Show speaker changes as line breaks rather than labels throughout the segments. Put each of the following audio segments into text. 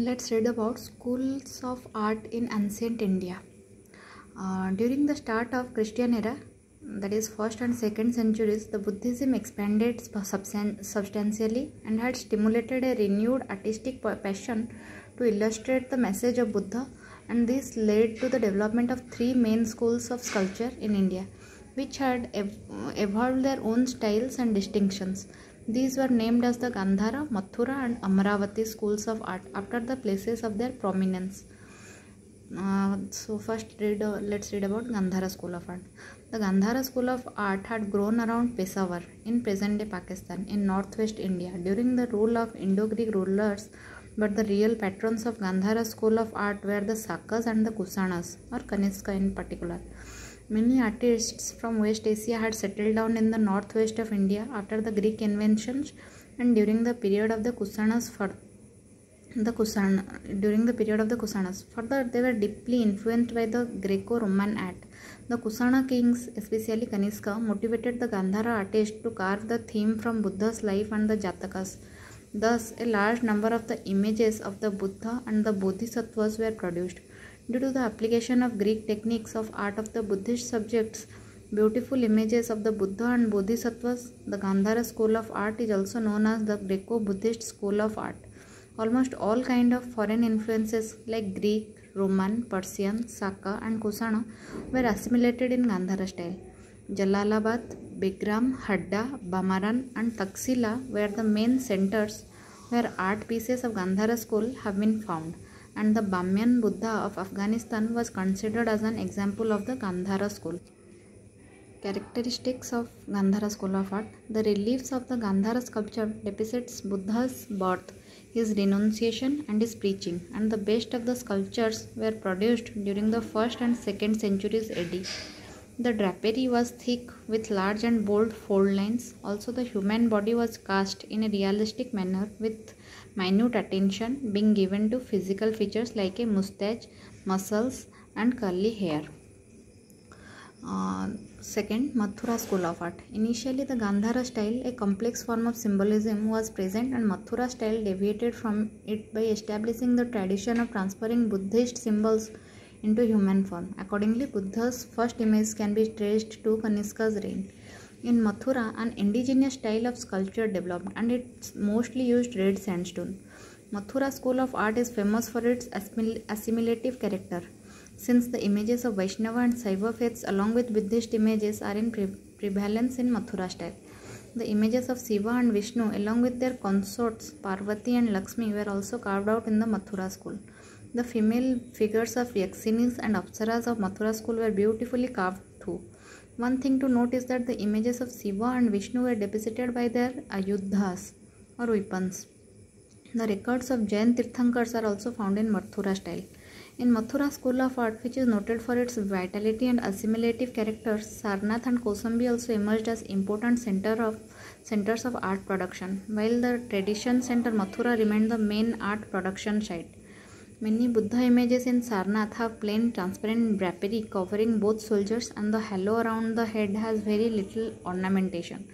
Let's read about schools of art in ancient India. During the start of Christian era, that is 1st and 2nd centuries, the Buddhism expanded substantially and had stimulated a renewed artistic passion to illustrate the message of Buddha, and this led to the development of three main schools of sculpture in India, which had evolved their own styles and distinctions. These were named as the Gandhara, Mathura and Amaravati schools of art after the places of their prominence. So first let's read about Gandhara school of art. The Gandhara school of art had grown around Peshawar in present-day Pakistan in northwest India during the rule of Indo-Greek rulers, but the real patrons of Gandhara school of art were the Sakas and the Kusanas, or Kanishka in particular. Many artists from West Asia had settled down in the northwest of India after the Greek inventions and during the period of the Kusanas. Further, they were deeply influenced by the Greco-Roman art. The Kusana kings, especially Kanishka, motivated the Gandhara artists to carve the theme from Buddha's life and the Jatakas. Thus, a large number of the images of the Buddha and the Bodhisattvas were produced. Due to the application of Greek techniques of art of the Buddhist subjects, beautiful images of the Buddha and Bodhisattvas, the Gandhara school of art is also known as the Greco-Buddhist school of art. Almost all kind of foreign influences like Greek, Roman, Persian, Saka and Kusana were assimilated in Gandhara style. Jalalabad, Bigram, Hadda, Bamaran and Taxila were the main centers where art pieces of Gandhara school have been found, and the Bamyan Buddha of Afghanistan was considered as an example of the Gandhara school. Characteristics of Gandhara school of art. The reliefs of the Gandhara sculpture depicts Buddha's birth, his renunciation and his preaching, and the best of the sculptures were produced during the 1st and 2nd centuries AD. The drapery was thick with large and bold fold lines. Also, the human body was cast in a realistic manner with minute attention being given to physical features like a mustache, muscles and curly hair. Second, Mathura school of art. Initially, the Gandhara style, a complex form of symbolism, was present, and Mathura style deviated from it by establishing the tradition of transferring Buddhist symbols into human form. Accordingly, Buddha's first image can be traced to Kanishka's reign. In Mathura, an indigenous style of sculpture developed, and it mostly used red sandstone. Mathura school of art is famous for its assimilative character, since the images of Vaishnava and Saiva faiths along with Buddhist images are in prevalence in Mathura style. The images of Shiva and Vishnu along with their consorts Parvati and Lakshmi were also carved out in the Mathura school. The female figures of Yaksinis and Apsaras of Mathura school were beautifully carved too. One thing to note is that the images of Shiva and Vishnu were depicted by their ayudhas or weapons. The records of Jain Tirthankars are also found in Mathura style. In Mathura school of art, which is noted for its vitality and assimilative characters, Sarnath and Kosambi also emerged as important centers of art production, while the tradition center Mathura remained the main art production site. Many Buddha images in Sarnath have plain transparent drapery covering both shoulders, and the halo around the head has very little ornamentation,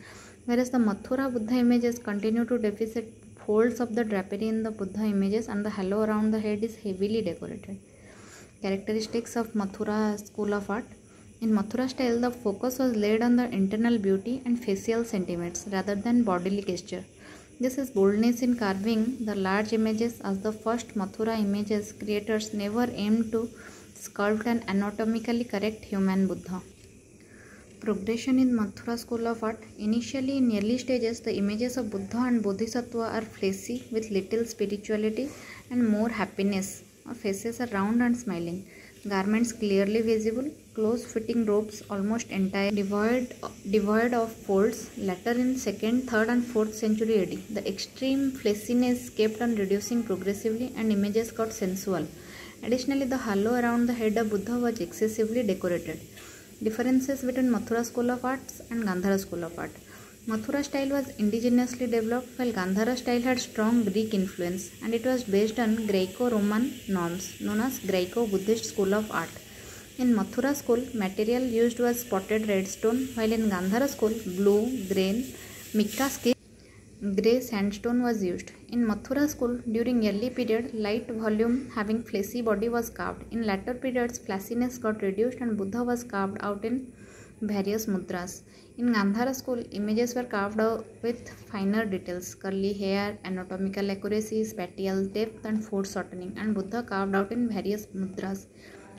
whereas the Mathura Buddha images continue to depict folds of the drapery in the Buddha images, and the halo around the head is heavily decorated. Characteristics of Mathura school of art. In Mathura style, the focus was laid on the internal beauty and facial sentiments rather than bodily gesture. This is boldness in carving the large images, as the first Mathura images creators never aimed to sculpt an anatomically correct human Buddha. Progression in Mathura school of art. Initially, in early stages, the images of Buddha and Bodhisattva are fleshy with little spirituality and more happiness. Our faces are round and smiling. Garments clearly visible. Close-fitting robes almost entirely devoid of folds. Later in 2nd, 3rd and 4th century AD, the extreme fleshiness kept on reducing progressively and images got sensual. Additionally, the halo around the head of Buddha was excessively decorated. Differences between Mathura school of arts and Gandhara school of art. Mathura style was indigenously developed, while Gandhara style had strong Greek influence, and it was based on Greco-Roman norms known as Greco-Buddhist school of art. In Mathura school, material used was spotted red stone, while in Gandhara school, blue, green, mica grey sandstone was used. In Mathura school, during early period, light volume having fleshy body was carved. In later periods, flashiness got reduced and Buddha was carved out in various mudras. In Gandhara school, images were carved out with finer details, curly hair, anatomical accuracy, spatial depth and foreshortening, and Buddha carved out in various mudras.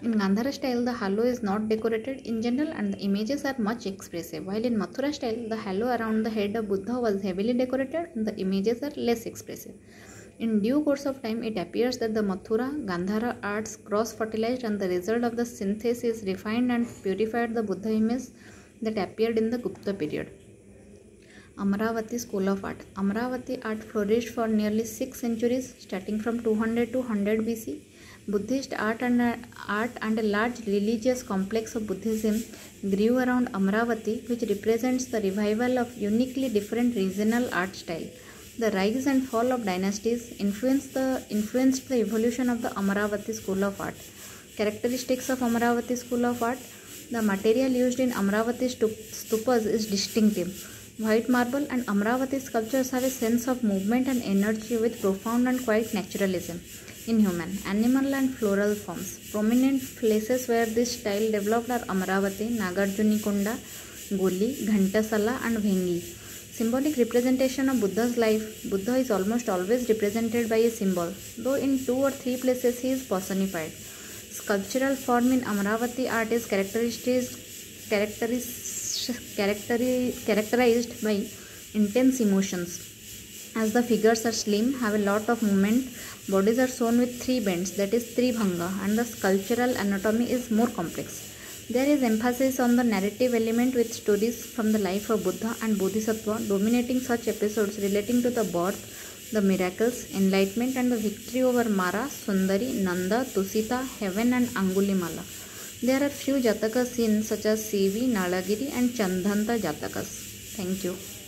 In Gandhara style, the halo is not decorated in general and the images are much expressive, while in Mathura style, the halo around the head of Buddha was heavily decorated and the images are less expressive. In due course of time, it appears that the Mathura Gandhara arts cross-fertilized and the result of the synthesis refined and purified the Buddha image that appeared in the Gupta period. Amravati School of Art. Amravati art flourished for nearly 6 centuries, starting from 200 to 100 BC. Buddhist art and a large religious complex of Buddhism grew around Amravati, which represents the revival of uniquely different regional art style. The rise and fall of dynasties influenced the evolution of the Amravati School of Art. Characteristics of Amravati School of Art. The material used in Amravati stupas is distinctive. White marble and Amravati sculptures have a sense of movement and energy with profound and quiet naturalism. Inhuman, animal and floral forms. Prominent places where this style developed are Amravati, Nagarjunikonda, Goli, Ghantasala and Vengi. Symbolic representation of Buddha's life. Buddha is almost always represented by a symbol, though in 2 or 3 places he is personified. Sculptural form in Amravati art is characterized by intense emotions. As the figures are slim, have a lot of movement, bodies are shown with 3 bends, that is Tribhanga, and the sculptural anatomy is more complex. There is emphasis on the narrative element with stories from the life of Buddha and Bodhisattva dominating such episodes relating to the birth, the miracles, enlightenment and the victory over Mara, Sundari, Nanda, Tusita, Heaven and Angulimala. There are few Jatakas scenes such as Sivi, Nalagiri and Chandanta Jatakas. Thank you.